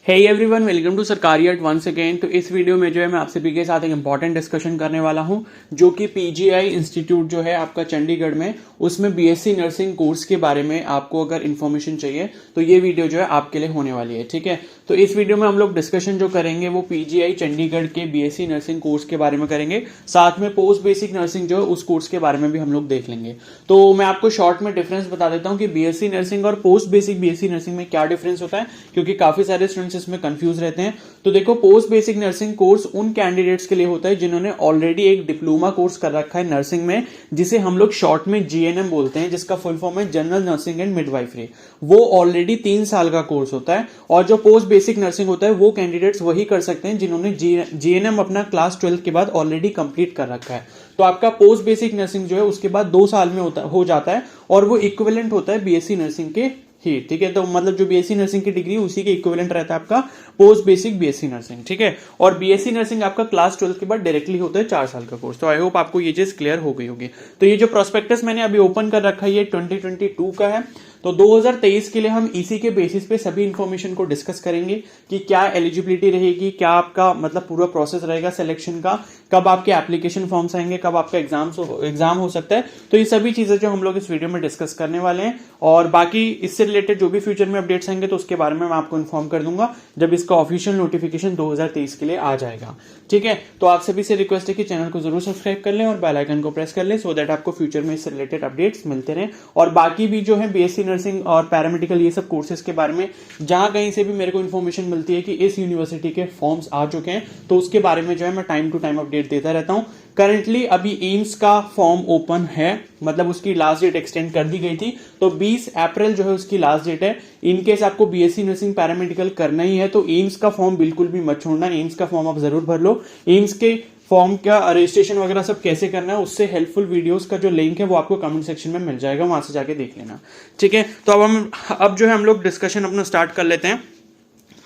Hey everyone, welcome to सरकारी अर्ट once again. तो इस वीडियो में जो है मैं आप सभी के साथ एक इंपॉर्टेंट डिस्कशन करने वाला हूं, जो कि पीजीआई इंस्टीट्यूट जो है आपका चंडीगढ़ में, उसमें बीएससी नर्सिंग कोर्स के बारे में आपको अगर इन्फॉर्मेशन चाहिए तो ये वीडियो जो है आपके लिए होने वाली है। ठीक है, तो इस वीडियो में हम लोग डिस्कशन जो करेंगे वो पीजीआई चंडीगढ़ के बीएससी नर्सिंग कोर्स के बारे में करेंगे, साथ में पोस्ट बेसिक नर्सिंग जो है उस कोर्स के बारे में भी हम लोग देख लेंगे। तो मैं आपको शॉर्ट में डिफरेंस बता देता हूँ कि बीएससी नर्सिंग और पोस्ट बेसिक बीएससी नर्सिंग में क्या डिफरेंस होता है, क्योंकि काफी सारे स्टूडेंट्स इसमें कंफ्यूज रहते हैं। तो देखो, पोस्ट बेसिक नर्सिंग कोर्स उन कैंडिडेट्स के लिए होता है जिन्होंने ऑलरेडी एक डिप्लोमा कोर्स कर रखा है नर्सिंग में, जिसे हम लोग शॉर्ट में जीएनएम बोलते हैं, जिसका फुल फॉर्म है जनरल नर्सिंग एंड मिडवाइफरी। वो ऑलरेडी 3 साल का कोर्स होता है। और जो पोस्ट बेसिक नर्सिंग होता है वो कैंडिडेट्स वही कर सकते हैं जिन्होंने जीएनएम अपना क्लास 12 के बाद ऑलरेडी कंप्लीट कर रखा है। तो आपका पोस्ट बेसिक नर्सिंग जो है उसके बाद 2 साल में हो जाता है, और वो इक्विवेलेंट होता है बीएससी नर्सिंग के ही। ठीक है, तो मतलब जो बीएससी नर्सिंग की डिग्री उसी के इक्विवेलेंट रहता है आपका पोस्ट बेसिक बीएससी नर्सिंग। ठीक है, और बीएससी नर्सिंग आपका क्लास 12 के बाद डायरेक्टली होता है 4 साल का कोर्स। तो आई होप आपको ये चीज क्लियर हो गई होगी। तो ये जो प्रोस्पेक्टस मैंने अभी ओपन कर रखा है ये 2022 का है। तो 2023 के लिए हम इसी के बेसिस पे सभी इंफॉर्मेशन को डिस्कस करेंगे कि क्या एलिजिबिलिटी रहेगी, क्या आपका मतलब पूरा प्रोसेस रहेगा सिलेक्शन का, कब आपके एप्लीकेशन फॉर्म्स आएंगे, कब आपका एग्जाम हो सकता है। तो ये सभी चीजें जो हम लोग इस वीडियो में डिस्कस करने वाले हैं, और बाकी इससे रिलेटेड जो भी फ्यूचर में अपडेट्स आएंगे तो उसके बारे में मैं आपको इन्फॉर्म कर दूंगा जब इसका ऑफिशियल नोटिफिकेशन 2023 के लिए आ जाएगा। ठीक है, तो आप सभी से रिक्वेस्ट है कि चैनल को जरूर सब्सक्राइब कर लें और बेल आइकन को प्रेस कर लें, सो दैट आपको फ्यूचर में इससे रिलेटेड अपडेट्स मिलते रहें। और बाकी भी जो है बीएससी नर्सिंग और पैरामेडिकल ये सब कोर्सेज के बारे में जहां कहीं से भी मेरे को इन्फॉर्मेशन मिलती है कि इस यूनिवर्सिटी के फॉर्म्स आ चुके हैं, तो उसके बारे में जो है मैं टाइम टू टाइम अपडेट देता रहता हूं। करंटली अभी एम्स का फॉर्म ओपन है, मतलब उसकी लास्ट डेट एक्सटेंड कर दी गई थी, तो 20 अप्रैल जो है उसकी लास्ट डेट है। इनकेस आपको बीएससी नर्सिंग पैरामेडिकल करना ही है तो एम्स का फॉर्म बिल्कुल भी मत छोड़ना, एम्स का फॉर्म आप जरूर भर लो। एम्स के फॉर्म का रजिस्ट्रेशन वगैरह सब कैसे करना है उससे हेल्पफुल वीडियोस का जो लिंक है वो आपको कमेंट सेक्शन में मिल जाएगा, वहां से जाके देख लेना। ठीक है, तो अब जो है हम लोग डिस्कशन अपना स्टार्ट कर लेते हैं।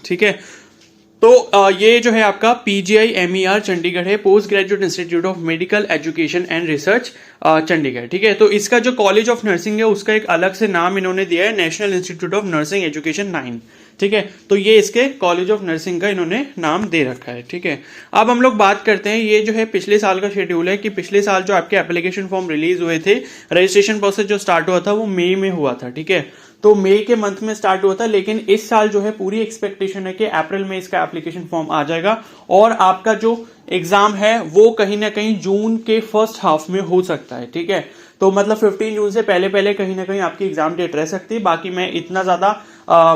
ठीक है, तो ये जो है आपका पीजीआई एमईआर चंडीगढ़ है, post graduate institute of medical education and research Chandigarh. ठीक है, तो इसका जो कॉलेज ऑफ नर्सिंग है उसका एक अलग से नाम इन्होंने दिया है, national institute of nursing education 9। ठीक है, तो ये इसके कॉलेज ऑफ नर्सिंग का इन्होंने नाम दे रखा है। ठीक है, अब हम लोग बात करते हैं, ये जो है पिछले साल का शेड्यूल है कि पिछले साल जो आपके एप्लीकेशन फॉर्म रिलीज हुए थे, रजिस्ट्रेशन प्रोसेस जो स्टार्ट हुआ था वो मई में हुआ था। ठीक है, तो मई के मंथ में स्टार्ट हुआ था, लेकिन इस साल जो है पूरी एक्सपेक्टेशन है कि अप्रैल में इसका एप्लीकेशन फॉर्म आ जाएगा, और आपका जो एग्जाम है वो कहीं ना कहीं जून के फर्स्ट हाफ में हो सकता है। ठीक है, तो मतलब 15 जून से पहले पहले कहीं ना कहीं आपकी एग्जाम डेट रह सकती है। बाकी मैं इतना ज्यादा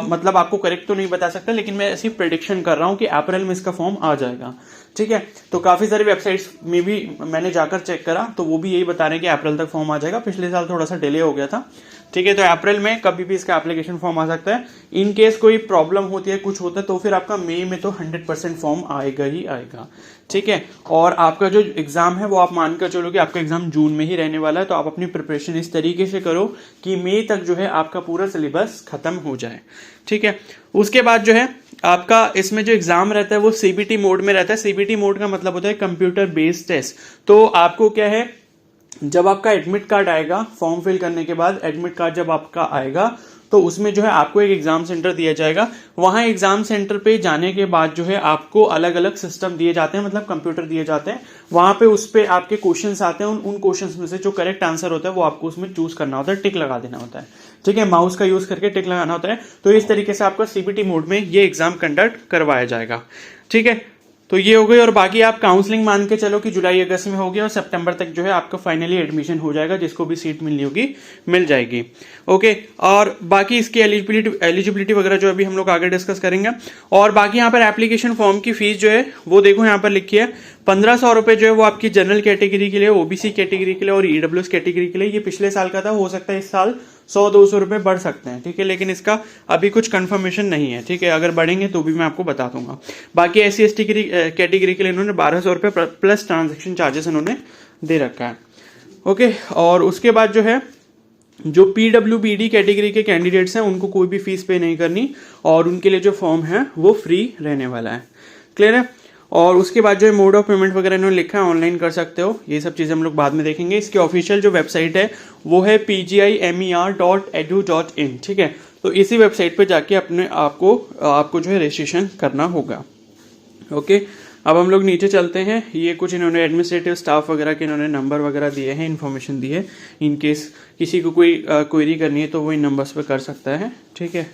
मतलब आपको करेक्ट तो नहीं बता सकता, लेकिन मैं ऐसी प्रेडिक्शन कर रहा हूं कि अप्रैल में इसका फॉर्म आ जाएगा। ठीक है, तो काफी सारी वेबसाइट्स में भी मैंने जाकर चेक करा तो वो भी यही बता रहे हैं कि अप्रैल तक फॉर्म आ जाएगा। पिछले साल थोड़ा सा डिले हो गया था। ठीक है, तो अप्रैल में कभी भी इसका एप्लीकेशन फॉर्म आ सकता है। इन केस कोई प्रॉब्लम होती है, कुछ होता है, तो फिर आपका मई में तो 100% फॉर्म आएगा ही आएगा। ठीक है, और आपका जो एग्जाम है वो आप मानकर चलो कि आपका एग्जाम जून में ही रहने वाला है। तो आप अपनी प्रिपरेशन इस तरीके से करो कि मई तक जो है आपका पूरा सिलेबस खत्म हो जाए। ठीक है, उसके बाद जो है आपका इसमें जो एग्जाम रहता है वो सीबीटी मोड में रहता है। सीबीटी मोड का मतलब होता है कंप्यूटर बेस्ड टेस्ट। तो आपको क्या है, जब आपका एडमिट कार्ड आएगा फॉर्म फिल करने के बाद, एडमिट कार्ड जब आपका आएगा तो उसमें जो है आपको एक एग्जाम सेंटर दिया जाएगा। वहां एग्जाम सेंटर पे जाने के बाद जो है आपको अलग अलग सिस्टम दिए जाते हैं, मतलब कंप्यूटर दिए जाते हैं। वहां पे उस पे आपके क्वेश्चंस आते हैं, उन क्वेश्चंस में से जो करेक्ट आंसर होता है वो आपको उसमें चूज करना होता है, टिक लगा देना होता है। ठीक है, माउस का यूज करके टिक लगाना होता है। तो इस तरीके से आपका सीबीटी मोड में ये एग्जाम कंडक्ट करवाया जाएगा। ठीक है, तो ये हो गई। और बाकी आप काउंसलिंग मान के चलो कि जुलाई अगस्त में होगी, और सितंबर तक जो है आपका फाइनली एडमिशन हो जाएगा, जिसको भी सीट मिलनी होगी मिल जाएगी। ओके, और बाकी इसकी एलिजिबिलिटी वगैरह जो अभी हम लोग आगे डिस्कस करेंगे। और बाकी यहाँ पर एप्लीकेशन फॉर्म की फीस जो है वो देखो यहाँ पर लिखी है 1500 रुपए जो है वो आपकी जनरल कैटेगरी के लिए, ओबीसी कैटेगरी के लिए और ईडब्ल्यूएस कैटेगरी के लिए। ये पिछले साल का था, हो सकता है इस साल 100-200 रुपए बढ़ सकते हैं। ठीक है, लेकिन इसका अभी कुछ कंफर्मेशन नहीं है। ठीक है, अगर बढ़ेंगे तो भी मैं आपको बता दूंगा। बाकी SC ST कैटेगरी के लिए इन्होंने 1200 रुपए प्लस ट्रांजेक्शन चार्जेस इन्होंने दे रखा है। ओके, और उसके बाद जो है जो PWBD कैटेगरी के कैंडिडेट्स हैं उनको कोई भी फीस पे नहीं करनी, और उनके लिए जो फॉर्म है वो फ्री रहने वाला है। क्लियर है, और उसके बाद जो है मोड ऑफ पेमेंट वगैरह इन्होंने लिखा है, ऑनलाइन कर सकते हो। ये सब चीज़ें हम लोग बाद में देखेंगे। इसकी ऑफिशियल जो वेबसाइट है वो है pgimer.edu.in। ठीक है, तो इसी वेबसाइट पे जाके अपने आपको जो है रजिस्ट्रेशन करना होगा। ओके, अब हम लोग नीचे चलते हैं। ये कुछ इन्होंने एडमिनिस्ट्रेटिव स्टाफ वगैरह के इन्होंने नंबर वगैरह दिए हैं, इन्फॉर्मेशन दी है। इन केस किसी को कोई क्वेरी करनी है तो वो इन नंबर्स पे कर सकता है, ठीक है।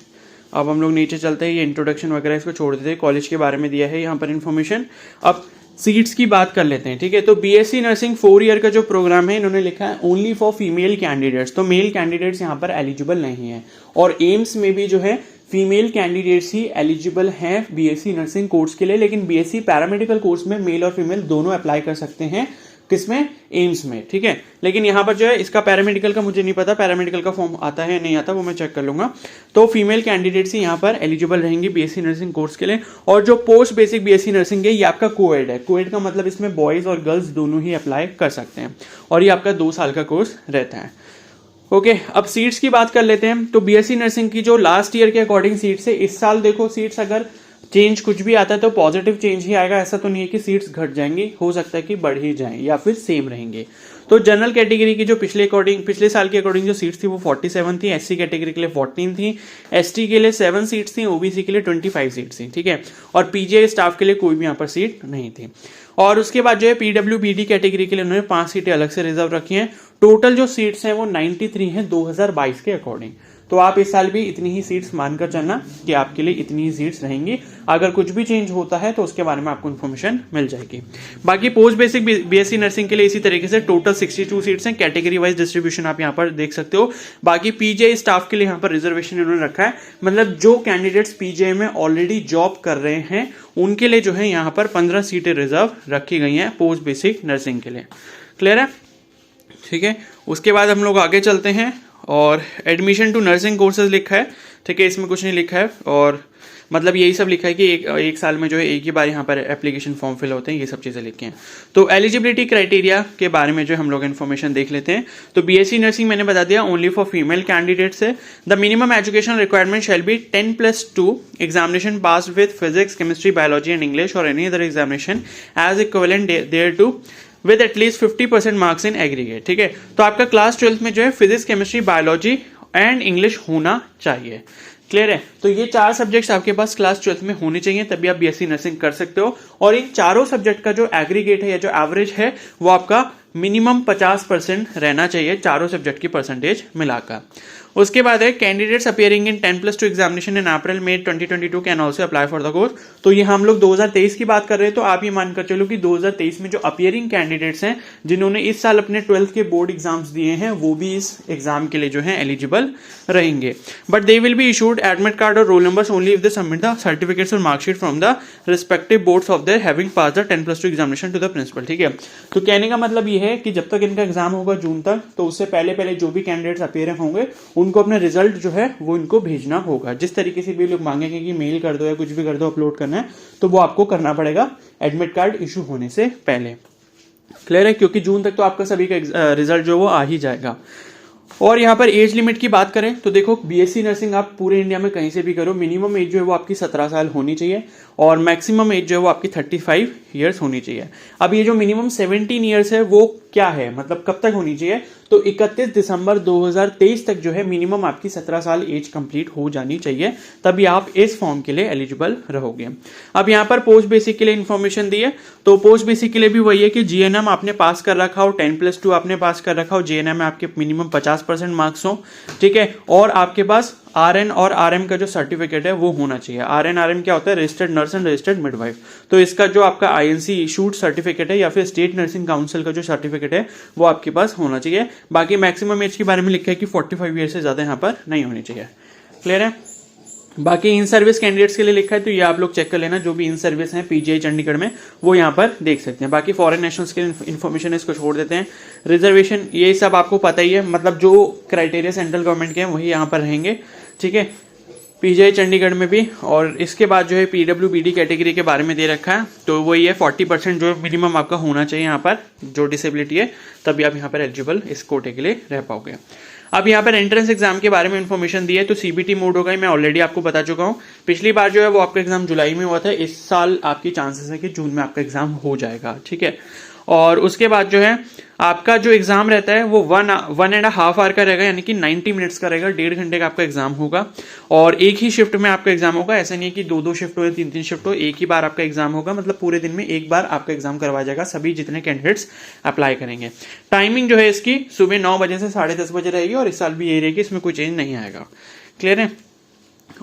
अब हम लोग नीचे चलते हैं, ये इंट्रोडक्शन वगैरह इसको छोड़ देते हैं, कॉलेज के बारे में दिया है यहाँ पर इन्फॉर्मेशन। अब सीट्स की बात कर लेते हैं, ठीक है। तो बीएससी नर्सिंग 4 ईयर का जो प्रोग्राम है इन्होंने लिखा है ओनली फॉर फीमेल कैंडिडेट्स, तो मेल कैंडिडेट्स यहाँ पर एलिजिबल नहीं है। और एम्स में भी जो है फीमेल कैंडिडेट्स ही एलिजिबल हैं बीएससी नर्सिंग कोर्स के लिए, लेकिन बीएससी पैरामेडिकल कोर्स में मेल और फीमेल दोनों अप्लाई कर सकते हैं। किसमें? एम्स में, ठीक है। लेकिन यहाँ पर जो है इसका पैरामेडिकल का मुझे नहीं पता, पैरामेडिकल का फॉर्म आता है नहीं आता वो मैं चेक कर लूंगा। तो फीमेल कैंडिडेट्स ही यहाँ पर एलिजिबल रहेंगी बीएससी नर्सिंग कोर्स के लिए। और जो पोस्ट बेसिक बीएससी नर्सिंग है ये आपका कोएड है। कोएड का मतलब इसमें बॉयज और गर्ल्स दोनों ही अप्लाई कर सकते हैं और ये आपका 2 साल का कोर्स रहता है। ओके, अब सीट्स की बात कर लेते हैं। तो बीएससी नर्सिंग की जो लास्ट ईयर के अकॉर्डिंग सीट्स है, इस साल देखो सीट्स अगर चेंज कुछ भी आता है तो पॉजिटिव चेंज ही आएगा, ऐसा तो नहीं है कि सीट्स घट जाएंगी, हो सकता है कि बढ़ ही जाएं या फिर सेम रहेंगे। तो जनरल कैटेगरी की जो पिछले साल के अकॉर्डिंग जो सीट्स थी वो 47 थी, एससी कैटेगरी के लिए 14 थी, एसटी के लिए 7 सीट्स थी, ओबीसी के लिए 25 सीट्स थी, ठीक है। और पीजीआई स्टाफ के लिए कोई भी यहाँ पर सीट नहीं थी। और उसके बाद जो है पीडब्ल्यूबीडी कैटेगरी के लिए उन्होंने 5 सीटें अलग से रिजर्व रखी हैं। टोटल जो सीट्स हैं वो 93 हैं 2022 के अकॉर्डिंग। तो आप इस साल भी इतनी ही सीट्स मानकर चलना कि आपके लिए इतनी ही सीट्स रहेंगी। अगर कुछ भी चेंज होता है तो उसके बारे में आपको इन्फॉर्मेशन मिल जाएगी। बाकी पोस्ट बेसिक बीएससी नर्सिंग के लिए इसी तरीके से टोटल 62 सीट्स हैं, कैटेगरी वाइज डिस्ट्रीब्यूशन आप यहाँ पर देख सकते हो। बाकी पीजीआई स्टाफ के लिए यहाँ पर रिजर्वेशन इन्होंने रखा है, मतलब जो कैंडिडेट्स पीजीआई में ऑलरेडी जॉब कर रहे हैं उनके लिए जो है यहाँ पर 15 सीटें रिजर्व रखी गई हैं पोस्ट बेसिक नर्सिंग के लिए। क्लियर है, ठीक है। उसके बाद हम लोग आगे चलते हैं और एडमिशन टू नर्सिंग कोर्सेज लिखा है, ठीक है। इसमें कुछ नहीं लिखा है और मतलब यही सब लिखा है कि एक साल में जो है एक ही बार यहाँ पर एप्लीकेशन फॉर्म फिल होते हैं, ये सब चीज़ें लिखी हैं। तो एलिजिबिलिटी क्राइटेरिया के बारे में जो हम लोग इन्फॉर्मेशन देख लेते हैं। तो बीएससी नर्सिंग मैंने बता दिया ओनली फॉर फीमेल कैंडिडेट्स है। The minimum education requirement shall be 10+2 examination pass with physics, chemistry, biology and English और any other examination as equivalent there to with at least 50% marks in aggregate, ठीक है। तो आपका class 12th में जो है physics, chemistry, biology and English होना चाहिए। क्लियर है, तो ये 4 सब्जेक्ट्स आपके पास क्लास 12th में होने चाहिए, तभी आप बीएससी नर्सिंग कर सकते हो। और इन चारों सब्जेक्ट का जो एग्रीगेट है या जो एवरेज है वो आपका मिनिमम 50% रहना चाहिए, चारों सब्जेक्ट की परसेंटेज मिलाकर। उसके बाद है candidates appearing in 10+2 examination in April May 2022 can also apply for the course. तो ये हम लोग 2023 की बात कर रहे हैं, तो आप ये मानकर चलो कि 2023 में जो अपियरिंग कैंडिडेट्स हैं जिन्होंने इस साल अपने 12th के बोर्ड एग्जाम्स दिए हैं वो भी इस एग्जाम के लिए जो है एलिजिबल रहेंगे। But they will be issued admit card और roll numbers only if they submit the certificates और marksheet from the respective boards of their having pass the 10+2 examination to the principal, ठीक है। तो कहने का मतलब ये है कि जब तक इनका एग्जाम होगा जून तक, तो उससे पहले जो भी कैंडिडेट्स अपियर होंगे उनको अपने रिजल्ट जो है वो इनको भेजना होगा। जिस तरीके से भी लोग मांगेंगे कि मेल कर दो या कुछ भी कर दो, अपलोड करना है, तो वो आपको करना पड़ेगा एडमिट कार्ड इशू होने से पहले। क्लियर है, क्योंकि जून तक तो आपका सभी का रिजल्ट जो वो आ ही जाएगा। और यहाँ पर एज लिमिट की बात करें तो देखो बीएससी नर्सिंग आप पूरे इंडिया में कहीं से भी करो, मिनिमम एज जो है वो आपकी 17 साल होनी चाहिए और मैक्सिमम एज जो है वो आपकी 35 ईयर्स होनी चाहिए। अब ये जो मिनिमम 17 ईयर्स है वो क्या है, मतलब कब तक होनी चाहिए, तो 31 दिसंबर 2023 तक जो है मिनिमम आपकी 17 साल एज कंप्लीट हो जानी चाहिए, तभी आप इस फॉर्म के लिए एलिजिबल रहोगे। अब यहाँ पर पोस्ट बेसिक के लिए इन्फॉर्मेशन दी है, तो पोस्ट बेसिक के लिए भी वही है कि जीएनएम आपने पास कर रखा हो, 10+2 आपने पास कर रखा हो, जीएनएम में आपके मिनिमम 50% मार्क्स हो, ठीक है। और आपके पास आरएन और आरएम का जो सर्टिफिकेट है वो होना चाहिए। आरएन आरएम क्या होता है, registered nurse and registered midwife. तो इसका जो आपका आईएनसी इशूड सर्टिफिकेट है या फिर स्टेट नर्सिंग काउंसिल का जो सर्टिफिकेट है वो आपके पास होना चाहिए। बाकी मैक्सिमम एज के बारे में लिखा है कि 45 ईयर से ज्यादा यहाँ पर नहीं होनी चाहिए। क्लियर है। बाकी इन सर्विस कैंडिडेट्स के लिए लिखा है, तो ये आप लोग चेक कर लेना, जो भी इन सर्विस हैं पीजीआई चंडीगढ़ में वो यहाँ पर देख सकते हैं। बाकी फॉरेन नेशनल्स के इन्फॉर्मेशन इसको छोड़ देते हैं। रिजर्वेशन ये सब आपको पता ही है, मतलब जो क्राइटेरिया सेंट्रल गवर्नमेंट के हैं वही यहाँ पर रहेंगे, ठीक है, पीजीआई चंडीगढ़ में भी। और इसके बाद जो है पीडब्ल्यूबीडी कैटेगरी के बारे में दे रखा है, तो वही है 40% जो मिनिमम आपका होना चाहिए यहाँ पर, जो डिसेबिलिटी है, तभी आप यहाँ पर एलिजिबल इस कोटे के लिए रह पाओगे। अब यहाँ पर एंट्रेंस एग्जाम के बारे में इन्फॉर्मेशन दी है, तो सीबीटी मोड होगा, मैं ऑलरेडी आपको बता चुका हूँ। पिछली बार जो है वो आपका एग्जाम जुलाई में हुआ था, इस साल आपकी चांसेस है कि जून में आपका एग्जाम हो जाएगा, ठीक है। और उसके बाद जो है आपका जो एग्जाम रहता है वो 1.5 आवर का रहेगा, यानी कि 90 मिनट्स का रहेगा, 1.5 घंटे का आपका एग्जाम होगा। और एक ही शिफ्ट में आपका एग्जाम होगा, ऐसा नहीं है कि 2-2 शिफ्ट हो या 3-3 शिफ्ट हो, एक ही बार आपका एग्जाम होगा, मतलब पूरे दिन में एक बार आपका एग्जाम करवाया जाएगा, सभी जितने कैंडिडेट्स अप्लाई करेंगे। टाइमिंग जो है इसकी सुबह 9 बजे से 10:30 बजे रहेगी, और इस साल भी यही रहेगी, इसमें कोई चेंज नहीं आएगा। क्लियर है।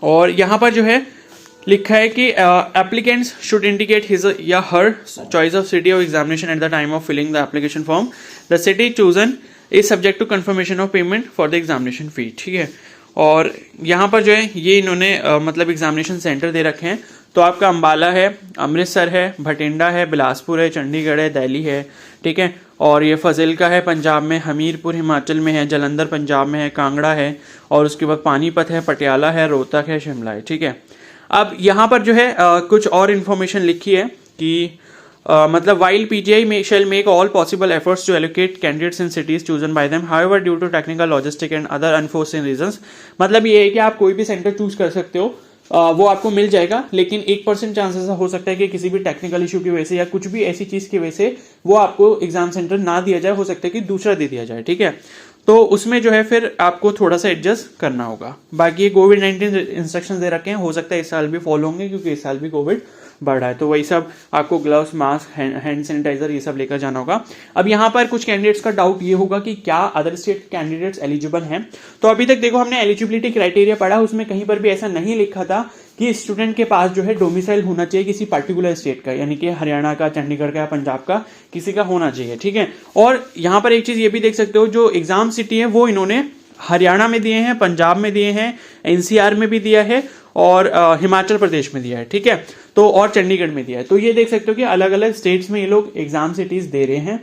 और यहाँ पर जो है लिखा है कि एप्लीकेंट्स शुड इंडिकेट हिज या her choice of city of examination at the time of filling the application form. The city chosen is subject to confirmation of payment for the examination fee. ठीक है। और यहाँ पर जो है ये इन्होंने मतलब एग्जामिनेशन सेंटर दे रखे हैं। तो आपका अंबाला है, अमृतसर है, भटिंडा है, बिलासपुर है, चंडीगढ़ है, दिल्ली है। ठीक है। और ये फजिल्का है पंजाब में, हमीरपुर हिमाचल में है, जलंधर पंजाब में है, कांगड़ा है, और उसके बाद पानीपत है, पटियाला है, रोहतक है, शिमला है। ठीक है। अब यहाँ पर जो है कुछ और इन्फॉर्मेशन लिखी है कि मतलब while PGI shall make all possible efforts to allocate candidates in cities chosen by them, however due to technical logistic and other unforeseen reasons. मतलब ये है कि आप कोई भी सेंटर चूज कर सकते हो, वो आपको मिल जाएगा, लेकिन 1% चांसेस हो सकता है कि किसी भी टेक्निकल इशू की वजह से या कुछ भी ऐसी चीज की वजह से वो आपको एग्जाम सेंटर ना दिया जाए, हो सकता है कि दूसरा दे दिया जाए। ठीक है। तो उसमें जो है फिर आपको थोड़ा सा एडजस्ट करना होगा। बाकी ये कोविड-19 इंस्ट्रक्शंस दे रखे हैं, हो सकता है इस साल भी फॉलो होंगे, क्योंकि इस साल भी कोविड बढ़ रहा है। तो वही सब आपको ग्लव्स, मास्क, हैंड सैनिटाइजर ये सब लेकर जाना होगा। अब यहाँ पर कुछ कैंडिडेट्स का डाउट ये होगा कि क्या अदर स्टेट कैंडिडेट्स एलिजिबल हैं। तो अभी तक देखो हमने एलिजिबिलिटी क्राइटेरिया पढ़ा, उसमें कहीं पर भी ऐसा नहीं लिखा था कि स्टूडेंट के पास जो है डोमिसाइल होना चाहिए किसी पर्टिकुलर स्टेट का, यानी कि हरियाणा का, चंडीगढ़ का या पंजाब का, किसी का होना चाहिए। ठीक है। और यहाँ पर एक चीज ये भी देख सकते हो, जो एग्जाम सिटी है वो इन्होंने हरियाणा में दिए हैं, पंजाब में दिए हैं, एनसीआर में भी दिया है, और हिमाचल प्रदेश में दिया है। ठीक है। तो और चंडीगढ़ में दिया है। तो ये देख सकते हो कि अलग अलग स्टेट्स में ये लोग एग्जाम सिटीज दे रहे हैं।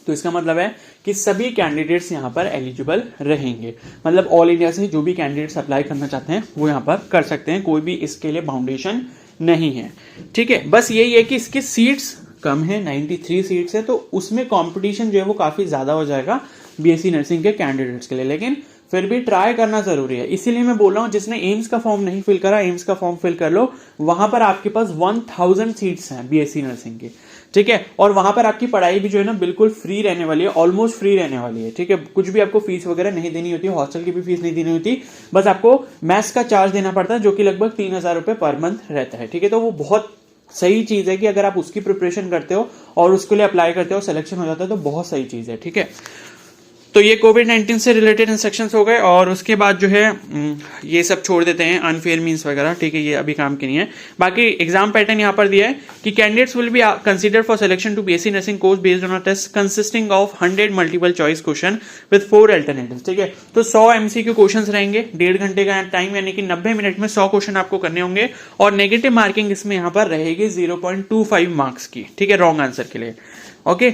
तो इसका मतलब है कि सभी कैंडिडेट्स यहाँ पर एलिजिबल रहेंगे, मतलब ऑल इंडिया से जो भी कैंडिडेट्स अप्लाई करना चाहते हैं वो यहाँ पर कर सकते हैं, कोई भी इसके लिए बाउंडेशन नहीं है। ठीक है। बस यही है कि इसकी सीट्स कम है, 93 सीट्स है, तो उसमें कंपटीशन जो है वो काफी ज्यादा हो जाएगा बीएससी नर्सिंग के कैंडिडेट्स के लिए, लेकिन फिर भी ट्राई करना जरूरी है। इसीलिए मैं बोल रहा हूं, जिसने एम्स का फॉर्म नहीं फिल करा, एम्स का फॉर्म फिल कर लो, वहां पर आपके पास 1000 सीट्स हैं बीएससी नर्सिंग की। ठीक है। और वहां पर आपकी पढ़ाई भी जो है ना बिल्कुल फ्री रहने वाली है, ऑलमोस्ट फ्री रहने वाली है। ठीक है। कुछ भी आपको फीस वगैरह नहीं देनी होती, हॉस्टल की भी फीस नहीं देनी होती, बस आपको मैथ्स का चार्ज देना पड़ता है, जो कि लगभग 3000 रुपए पर मंथ रहता है। ठीक है। तो वो बहुत सही चीज है कि अगर आप उसकी प्रिपरेशन करते हो और उसके लिए अप्लाई करते हो, सिलेक्शन हो जाता है, तो बहुत सही चीज है। ठीक है। तो ये कोविड-19 से रिलेटेड इंस्ट्रक्शंस हो गए। और उसके बाद जो है ये सब छोड़ देते हैं, अनफेयर मीन्स वगैरह। ठीक है। ये अभी काम की नहीं है। बाकी एग्जाम पैटर्न यहाँ पर दिया है कि candidates will be consider for selection to BSc nursing course based on a test consisting of 100 multiple choice question with 4 alternatives. ठीक है। तो 100 एमसीक्यू क्वेश्चंस रहेंगे, 1.5 घंटे का टाइम, यानी कि 90 मिनट में 100 क्वेश्चन आपको करने होंगे, और नेगेटिव मार्किंग इसमें यहाँ पर रहेगी 0.25 मार्क्स की। ठीक है। रॉन्ग आंसर के लिए। ओके।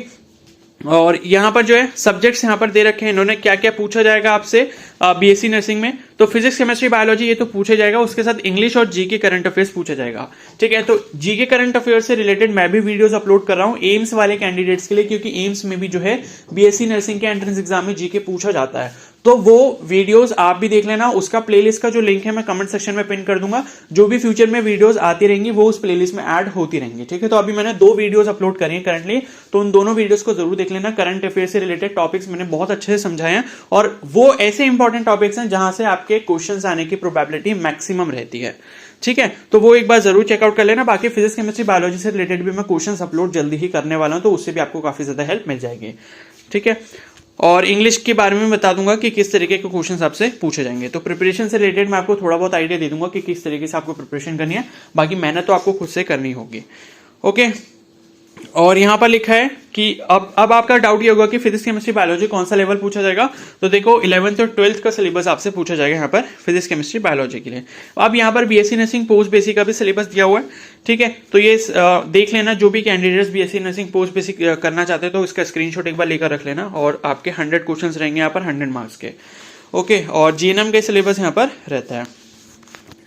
और यहाँ पर जो है सब्जेक्ट्स यहाँ पर दे रखे हैं इन्होंने, क्या क्या पूछा जाएगा आपसे बीएससी नर्सिंग में। तो फिजिक्स, केमिस्ट्री, बायोलॉजी ये तो पूछा जाएगा, उसके साथ इंग्लिश और जीके करंट अफेयर्स पूछा जाएगा। ठीक है। तो जीके करंट अफेयर्स से रिलेटेड मैं भी वीडियोस अपलोड कर रहा हूँ एम्स वाले कैंडिडेट्स के लिए, क्योंकि एम्स में भी जो है बीएससी नर्सिंग के एंट्रेंस एग्जाम में जीके पूछा जाता है। तो वो वीडियोस आप भी देख लेना, उसका प्लेलिस्ट का जो लिंक है मैं कमेंट सेक्शन में पिन कर दूंगा। जो भी फ्यूचर में वीडियोस आती रहेंगी वो उस प्लेलिस्ट में ऐड होती रहेंगी। ठीक है। तो अभी मैंने 2 वीडियोस अपलोड करी हैं करंटली, तो उन दोनों वीडियोस को जरूर देख लेना। करंट अफेयर से रिलेटेड टॉपिक्स मैंने बहुत अच्छे से समझाए हैं, और वो ऐसे इंपॉर्टेंट टॉपिक्स हैं जहां से आपके क्वेश्चंस आने की प्रोबेबिलिटी मैक्सिमम रहती है। ठीक है। तो वो एक बार जरूर चेकआउट कर लेना। बाकी फिजिक्स, केमिस्ट्री, बायोलॉजी से रिलेटेड भी मैं क्वेश्चंस अपलोड जल्दी ही करने वाला हूं, तो उससे भी आपको काफी ज्यादा हेल्प मिल जाएगी। ठीक है। और इंग्लिश के बारे में बता दूंगा कि किस तरीके के क्वेश्चंस आपसे पूछे जाएंगे। तो प्रिपरेशन से रिलेटेड मैं आपको थोड़ा बहुत आइडिया दे दूंगा कि किस तरीके से आपको प्रिपरेशन करनी है, बाकी मेहनत तो आपको खुद से करनी होगी। ओके। और यहां पर लिखा है कि अब आपका डाउट ये होगा कि फिजिक्स, केमिस्ट्री, बायोलॉजी कौन सा लेवल पूछा जाएगा। तो देखो 11th और 12th का सिलेबस आपसे पूछा जाएगा यहाँ पर फिजिक्स, केमिस्ट्री, बायोलॉजी के लिए। अब यहाँ पर बीएससी नर्सिंग पोस्ट बेसिक का भी सिलेबस दिया हुआ है। ठीक है। तो ये देख लेना, जो भी candidates BSc nursing post basic करना चाहते हैं तो इसका स्क्रीनशॉट एक बार लेकर रख लेना, और आपके 100 क्वेश्चन रहेंगे यहाँ पर 100 मार्क्स के। ओके। और जीएनएम का सिलेबस यहाँ पर रहता है।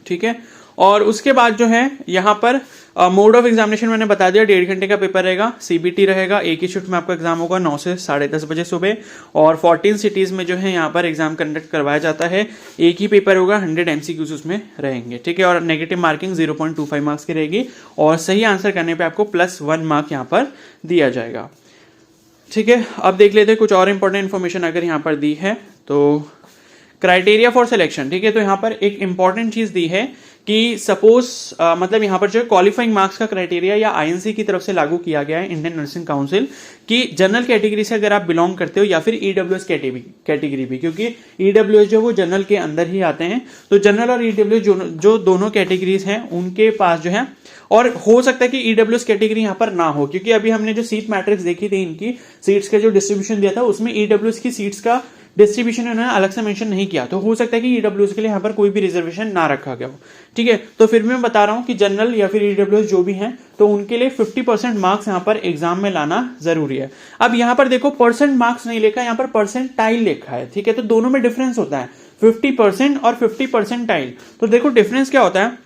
ठीक है। और उसके बाद जो है यहाँ पर मोड ऑफ एग्जामिनेशन मैंने बता दिया, 1.5 घंटे का पेपर रहेगा, सीबीटी रहेगा, एक ही शिफ्ट में आपका एग्जाम होगा 9 से 10:30 बजे सुबह, और 14 सिटीज में जो है यहाँ पर एग्जाम कंडक्ट करवाया जाता है। एक ही पेपर होगा, 100 एमसीक्यूज उसमें रहेंगे। ठीक है। और नेगेटिव मार्किंग 0.25 मार्क्स की रहेगी, और सही आंसर करने पे आपको +1 मार्क यहाँ पर दिया जाएगा। ठीक है, अब देख लेते हैं कुछ और इंपॉर्टेंट इन्फॉर्मेशन अगर यहाँ पर दी है तो क्राइटेरिया फॉर सिलेक्शन। ठीक है, तो यहाँ पर एक इंपॉर्टेंट चीज दी है कि सपोज मतलब यहाँ पर जो क्वालिफाइंग मार्क्स का क्राइटेरिया या आईएनसी की तरफ से लागू किया गया है इंडियन नर्सिंग काउंसिल की जनरल कैटेगरी से अगर आप बिलोंग करते हो या फिर ईडब्ल्यूएस कैटेगरी भी, क्योंकि ईडब्ल्यूएस जो वो जनरल के अंदर ही आते हैं, तो जनरल और ईडब्ल्यूएस जो दोनों कैटेगरीज हैं उनके पास जो है, और हो सकता है कि ईडब्ल्यूएस कैटेगरी यहाँ पर ना हो, क्योंकि अभी हमने जो सीट मैट्रिक्स देखी थी इनकी सीट्स का जो डिस्ट्रीब्यूशन दिया था उसमें ईडब्ल्यूएस की सीट्स का डिस्ट्रीब्यूशन उन्होंने अलग से मेंशन नहीं किया, तो हो सकता है कि ईडब्ल्यूएस के लिए यहाँ पर कोई भी रिजर्वेशन ना रखा गया हो। ठीक है, तो फिर भी मैं बता रहा हूं कि जनरल या फिर ईडब्ल्यूएस जो भी हैं तो उनके लिए 50% मार्क्स यहाँ पर एग्जाम में लाना जरूरी है। अब यहाँ पर देखो परसेंट मार्क्स नहीं लिखा, यहाँ पर परसेंटाइल लिखा है। ठीक है, तो दोनों में डिफरेंस होता है 50% और 50%। तो देखो डिफरेंस क्या होता है,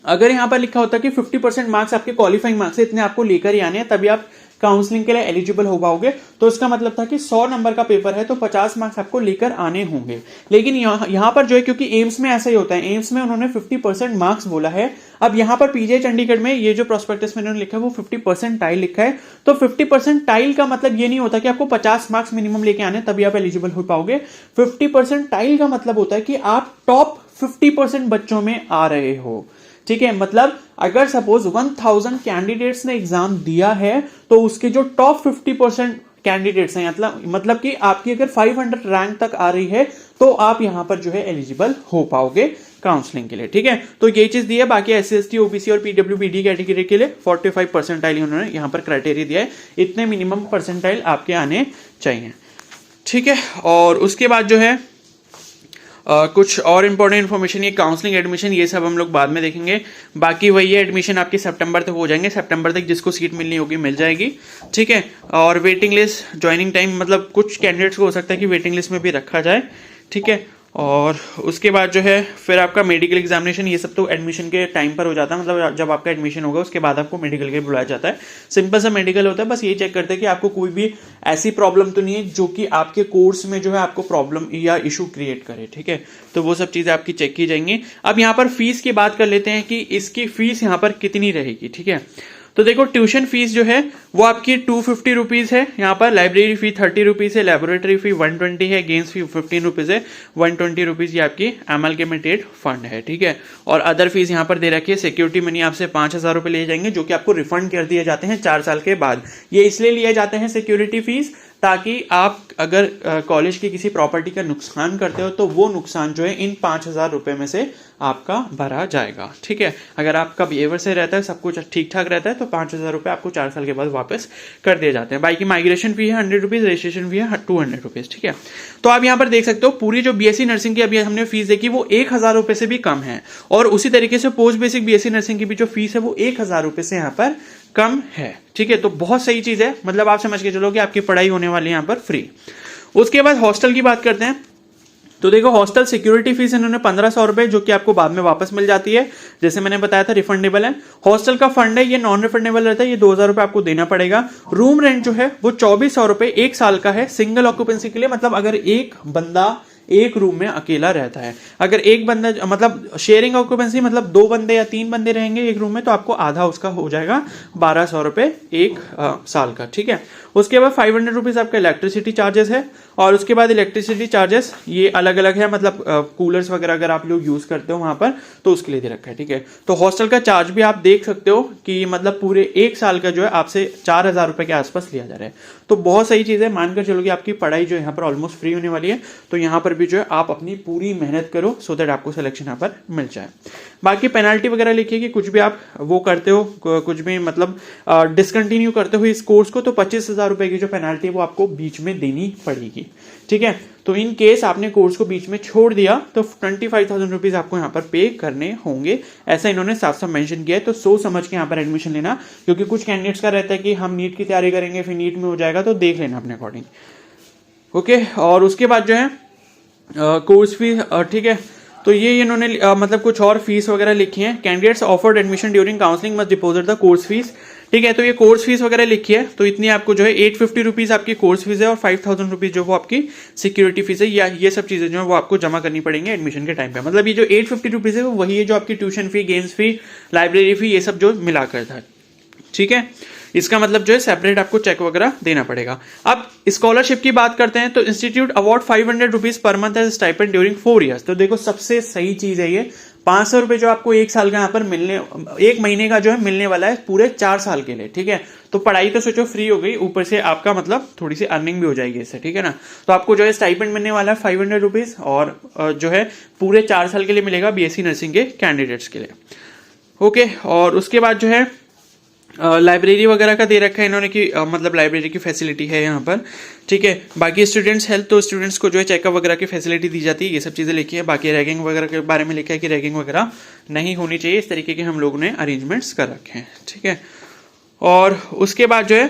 अगर यहां पर लिखा होता है कि 50% मार्क्स आपके क्वालिफाइंग मार्क्स है, इतने आपको लेकर ही आने हैं तभी आप काउंसलिंग के लिए एलिजिबल हो पाओगे, तो इसका मतलब था कि 100 नंबर का पेपर है तो 50 मार्क्स आपको लेकर आने होंगे। लेकिन यहां पर जो है, क्योंकि एम्स में ऐसा ही होता है, एम्स में उन्होंने 50% मार्क्स बोला है। अब यहां पर पीजीआई चंडीगढ़ में ये जो प्रोस्पेक्टस में उन्होंने लिखा है वो 50% लिखा है, तो 50% का मतलब ये नहीं होता कि आपको 50 मार्क्स मिनिमम लेके आने तभी आप एलिजिबल हो पाओगे। 50% का मतलब होता है कि आप टॉप 50% बच्चों में आ रहे हो। ठीक है, मतलब अगर सपोज 1000 कैंडिडेट्स ने एग्जाम दिया है तो उसके जो टॉप 50% कैंडिडेट्स हैं, मतलब कि आपकी अगर 500 रैंक तक आ रही है तो आप यहां पर जो है एलिजिबल हो पाओगे काउंसलिंग के लिए। ठीक है, तो ये चीज दी है। बाकी एससी एसटी ओबीसी और पीडब्ल्यूबीडी कैटेगरी के लिए 45% उन्होंने यहां पर क्राइटेरिया दिया है, इतने मिनिमम परसेंटाइल आपके आने चाहिए। ठीक है, और उसके बाद जो है कुछ और इंपॉर्टेंट इन्फॉर्मेशन, ये काउंसलिंग एडमिशन ये सब हम लोग बाद में देखेंगे। बाकी वही है, एडमिशन आपके सितंबर तक हो जाएंगे, सितंबर तक जिसको सीट मिलनी होगी मिल जाएगी। ठीक है, और वेटिंग लिस्ट ज्वाइनिंग टाइम, मतलब कुछ कैंडिडेट्स को हो सकता है कि वेटिंग लिस्ट में भी रखा जाए। ठीक है, और उसके बाद जो है फिर आपका मेडिकल एग्जामिनेशन, ये सब तो एडमिशन के टाइम पर हो जाता है, मतलब जब आपका एडमिशन होगा उसके बाद आपको मेडिकल के लिए बुलाया जाता है। सिंपल सा मेडिकल होता है, बस ये चेक करते हैं कि आपको कोई भी ऐसी प्रॉब्लम तो नहीं है जो कि आपके कोर्स में जो है आपको प्रॉब्लम या इशू क्रिएट करे। ठीक है, तो वो सब चीजें आपकी चेक की जाएंगी। अब यहाँ पर फीस की बात कर लेते हैं कि इसकी फीस यहाँ पर कितनी रहेगी। ठीक है, तो देखो ट्यूशन फीस जो है वो आपकी 250 रुपीज है, यहाँ पर लाइब्रेरी फी 30 रुपीज है, लेबोरेटरी फी 120 है, गेम्स फी 15 रुपीज है, 120 रुपीज ये आपकी एमलकेमेटेड फंड है। ठीक है, और अदर फीस यहाँ पर दे रखी है। सिक्योरिटी मनी आपसे 5000 रुपए लिए जाएंगे जो कि आपको रिफंड कर दिए जाते हैं 4 साल के बाद। ये इसलिए लिए जाते हैं सिक्योरिटी फीस ताकि आप अगर कॉलेज की किसी प्रॉपर्टी का नुकसान करते हो तो वो नुकसान जो है इन 5000 रुपए में से आपका भरा जाएगा। ठीक है, अगर आपका बिहेवियर से रहता है, सब कुछ ठीक ठाक रहता है तो 5000 रुपए आपको 4 साल के बाद वापस कर दिए जाते हैं। बाकी माइग्रेशन फी है 100 रुपीज, रजिस्ट्रेशन फी है 200 रुपीज। ठीक है, तो आप यहाँ पर देख सकते हो पूरी जो बीएससी नर्सिंग की अभी हमने फीस देखी वो 1000 रुपए से भी कम है, और उसी तरीके से पोस्ट बेसिक बीएससी नर्सिंग की भी जो फीस है वो 1000 रुपए से यहाँ पर कम है। ठीक है, तो बहुत सही चीज है, मतलब आप समझ के चलो कि आपकी पढ़ाई होने वाली है यहाँ पर फ्री। उसके बाद हॉस्टल की बात करते हैं, तो देखो हॉस्टल सिक्योरिटी फीस इन्होंने 1500 रुपए जो कि आपको बाद में वापस मिल जाती है, जैसे मैंने बताया था रिफंडेबल है। हॉस्टल का फंड है ये नॉन रिफंडेबल रहता है, ये 2000 रुपए आपको देना पड़ेगा। रूम रेंट जो है वो 2400 रुपए 1 साल का है सिंगल ऑक्यूपेंसी के लिए, मतलब अगर एक बंदा एक रूम में अकेला रहता है, अगर एक बंदा मतलब शेयरिंग ऑक्यूपेंसी मतलब 2 बंदे या 3 बंदे रहेंगे एक रूम में तो आपको आधा उसका हो जाएगा 1200 रुपए 1 साल का। ठीक है, उसके बाद 500 रुपीज आपका इलेक्ट्रिसिटी चार्जेस है, और उसके बाद इलेक्ट्रिसिटी चार्जेस ये अलग अलग है, मतलब कूलर्स वगैरह अगर आप लोग यूज करते हो वहां पर तो उसके लिए दे रखा है। ठीक है, तो हॉस्टल का चार्ज भी आप देख सकते हो कि मतलब पूरे 1 साल का जो है आपसे 4000 रुपए के आसपास लिया जा रहा है, तो बहुत सही चीज है। मानकर चलो कि आपकी पढ़ाई जो यहाँ पर ऑलमोस्ट फ्री होने वाली है, तो यहाँ पर भी जो है आप अपनी पूरी मेहनत करो सो दैट आपको सिलेक्शन यहाँ पर मिल जाए। बाकी पेनाल्टी वगैरह लिखिए कि कुछ भी आप वो करते हो, कुछ भी मतलब डिसकंटिन्यू करते हो इस कोर्स को, तो 25,000 रुपए की जो पेनाल्टी है वो आपको बीच में देनी पड़ेगी। ठीक है, तो इन केस आपने कोर्स को बीच में छोड़ दिया तो 25,000 रुपीज आपको यहाँ पर पे करने होंगे, ऐसा इन्होंने साफ साफ मेंशन किया है। तो सोच समझ के यहाँ पर एडमिशन लेना, क्योंकि कुछ कैंडिडेट्स का रहता है कि हम नीट की तैयारी करेंगे फिर नीट में हो जाएगा, तो देख लेना अपने अकॉर्डिंग। ओके, और उसके बाद जो है कोर्स फी, ठीक है, तो ये इन्होंने मतलब कुछ और फीस वगैरह लिखी है। Candidates offered admission during counselling must deposit the course fees. ठीक है, तो ये कोर्स फीस वगैरह लिखी है, तो इतनी आपको जो है 850 रुपीज आपकी कोर्स फीस है, और 5000 रुपीज जो वो आपकी सिक्योरिटी फीस है, या ये सब चीजें जो है वो आपको जमा करनी पड़ेंगी एडमिशन के टाइम पे। मतलब ये जो 850 रुपीज है वो वही है जो आपकी ट्यूशन फी, गेम्स फी, लाइब्रेरी फी, ये सब जो मिलाकर था। ठीक है, इसका मतलब जो है सेपरेट आपको चेक वगैरह देना पड़ेगा। अब स्कॉलरशिप की बात करते हैं तो institute award 500 rupees per month as stipend during 4 years. तो देखो सबसे सही चीज है ये, 500 रुपए जो आपको एक साल का यहाँ पर मिलने, एक महीने का जो है मिलने वाला है पूरे 4 साल के लिए, ठीक है। तो पढ़ाई तो सोचो फ्री हो गई, ऊपर से आपका मतलब थोड़ी सी अर्निंग भी हो जाएगी इससे, ठीक है ना। तो आपको जो है स्टाइपेंड मिलने वाला है 500 रुपीज और जो है पूरे 4 साल के लिए मिलेगा बीएससी नर्सिंग के कैंडिडेट्स के लिए। ओके, और उसके बाद जो है लाइब्रेरी वगैरह का दे रखा है इन्होंने कि मतलब लाइब्रेरी की फैसिलिटी है यहाँ पर, ठीक है। बाकी स्टूडेंट्स हेल्थ, तो स्टूडेंट्स को जो है चेकअप वगैरह की फैसिलिटी दी जाती है, ये सब चीज़ें लिखी है। बाकी रैगिंग वगैरह के बारे में लिखा है कि रैगिंग वगैरह नहीं होनी चाहिए, इस तरीके के हम लोगों ने अरेंजमेंट्स कर रखे हैं, ठीक है। और उसके बाद जो है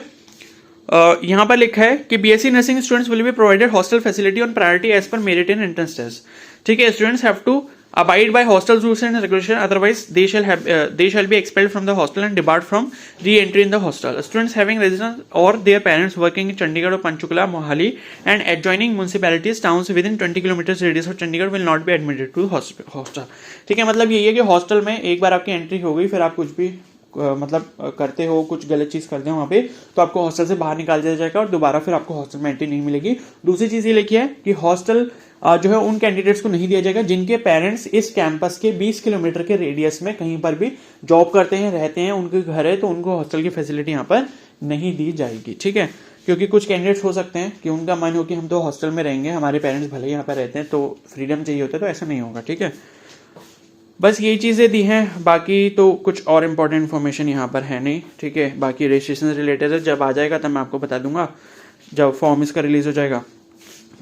यहाँ पर लिखा है कि BSc nursing students will be provided hostel facility on priority as per merit in entrance test, ठीक है। Students have to abide by hostel rules and regulation, otherwise they shall be expelled from the hostel and debarred from re-entry in the hostel. Students having residence or their parents working in Chandigarh or Panchkula, Mohali and adjoining municipalities, towns within 20 kilometers radius of Chandigarh will not be admitted to hostel, ठीक है। मतलब यही है कि hostel में एक बार आपकी entry हो गई, फिर आप कुछ भी मतलब करते हो, कुछ गलत चीज करते हो वहां पे, तो आपको हॉस्टल से बाहर निकाल दिया जाएगा और दोबारा फिर आपको हॉस्टल में एंट्री नहीं मिलेगी। दूसरी चीज ये लिखी है कि हॉस्टल जो है उन कैंडिडेट्स को नहीं दिया जाएगा जिनके पेरेंट्स इस कैंपस के 20 किलोमीटर के रेडियस में कहीं पर भी जॉब करते हैं, रहते हैं, उनके घर है, तो उनको हॉस्टल की फैसिलिटी यहाँ पर नहीं दी जाएगी, ठीक है। क्योंकि कुछ कैंडिडेट्स हो सकते हैं कि उनका मन हो कि हम तो हॉस्टल में रहेंगे, हमारे पेरेंट्स भले यहाँ पर रहते हैं, तो फ्रीडम चाहिए होता है, तो ऐसा नहीं होगा, ठीक है। बस यही चीज़ें दी हैं, बाकी तो कुछ और इम्पोर्टेंट इन्फॉर्मेशन यहाँ पर है नहीं, ठीक है। बाकी रजिस्ट्रेशन रिलेटेड है, जब आ जाएगा तब मैं आपको बता दूंगा, जब फॉर्म इसका रिलीज हो जाएगा।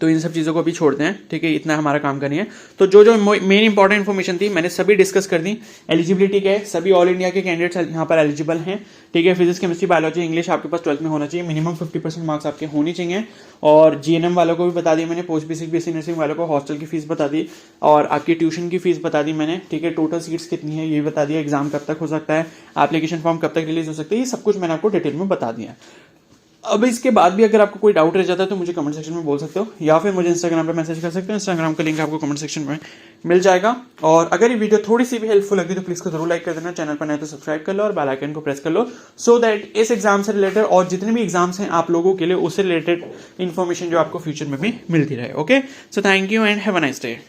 तो इन सब चीज़ों को भी छोड़ते हैं, ठीक है। इतना हमारा काम करनी है। तो जो जो मेन इंपॉर्टेंट इन्फॉर्मेशन थी मैंने सभी डिस्कस कर दी। एलिजिबिलिटी क्या है, सभी ऑल इंडिया के कैंडिडेट्स यहाँ पर एलिजिबल हैं, ठीक है। फिजिक्स, केमिस्ट्री, बायोलॉजी, इंग्लिश आपके पास 12th में होना चाहिए, मिनिमम 50% मार्क्स आपके होने चाहिए। और जीएनएम वालों को भी बता दिया मैंने, पोस्ट बेसिक बीएससी नर्सिंग वालों को हॉस्टल की फीस बता दी और आपकी ट्यूशन की फीस बता दी मैंने, ठीक है। टोटल सीट्स कितनी है ये बता दिया, एग्जाम कब तक हो सकता है, एप्लीकेशन फॉर्म कब तक रिलीज हो सकता है, ये सब कुछ मैंने आपको डिटेल में बता दिया। अब इसके बाद भी अगर आपको कोई डाउट रह जाता है तो मुझे कमेंट सेक्शन में बोल सकते हो, या फिर मुझे इंस्टाग्राम पे मैसेज कर सकते हो। इंस्टाग्राम का लिंक आपको कमेंट सेक्शन में मिल जाएगा। और अगर ये वीडियो थोड़ी सी भी हेल्पफुल लगी तो प्लीज को जरूर लाइक कर देना, चैनल पर नए तो सब्सक्राइब कर लो और बेल आइकन को प्रेस कर लो, सो दैट इस एग्जाम से रिलेटेड और जितने भी एग्जाम्स हैं आप लोगों के लिए उससे रिलेटेड इन्फॉर्मेशन जो आपको फ्यूचर में भी मिलती रहे। Okay, so thank you and have a nice day.